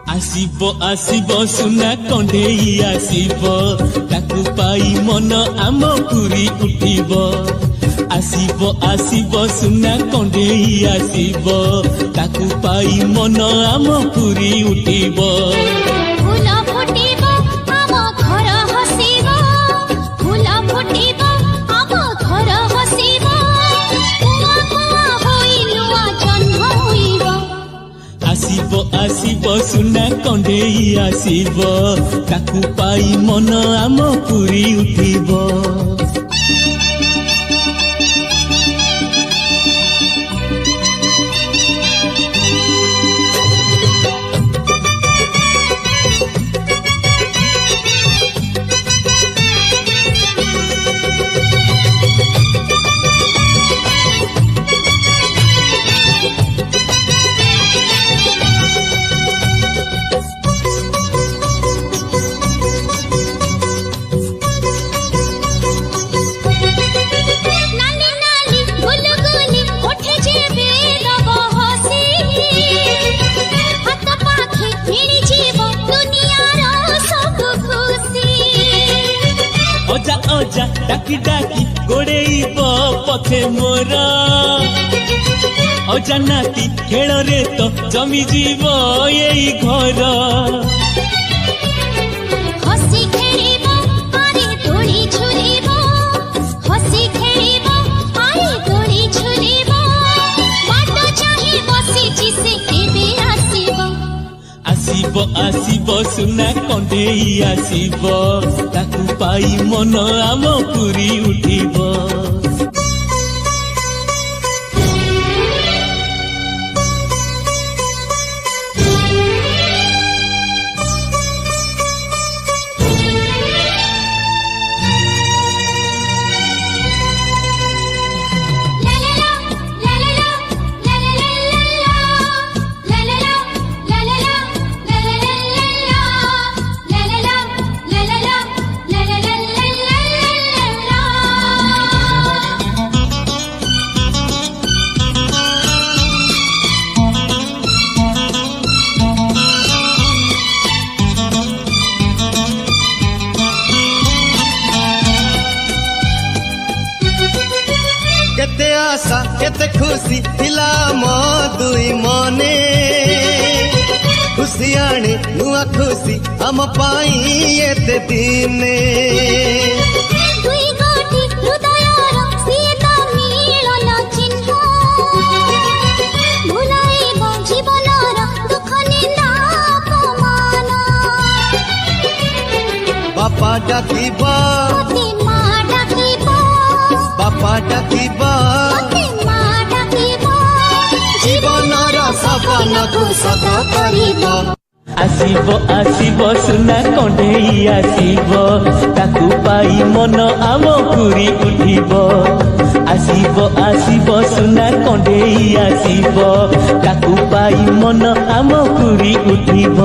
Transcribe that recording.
Asib Asib सुना कंढेई Asib ताकू पाई मन आम पुरी उठिब आसिब आसिब सुना कंढेई आसिब ताकू पाई मन आम पुरी उठिब आसिब आसिब सुना कंढेई आसिब ताकू पाई मन आम पुरी उठिब अजा डाकी डाकी गोड़ेब पथे मोर अजा नाती खेल रे तो जमी जीव यही घर हसी खेलिब आरे दोली झुलिब हसी खेलिब आरे दोली झुलिब बाट चाहि बसिछि से केबे आसिब आसिब आसिब सुना कंढेई आसिब ताकू पाई मन आम पुरी उठिब केते आशा केते खुशी थिला मो दुई मने खुशी आने नुआ खुशी हम पाई एते दिने दुई गोटी हृदयर सीता मिलन चिन्ह भुलाइब जीवनर दुख निंदा अपमान बापा डाकिबा मते मां डाकिब बापा डाकिबा मते मां डाकिब जीवनर सपना को सदा करिब आसिब आसिब सुना कंढेई आसिब ताकू पाई मन आम पुरी उठिब आसिब आसिब सुना कंढेई आसिब ताकू पाई मन आम पुरी उठिब।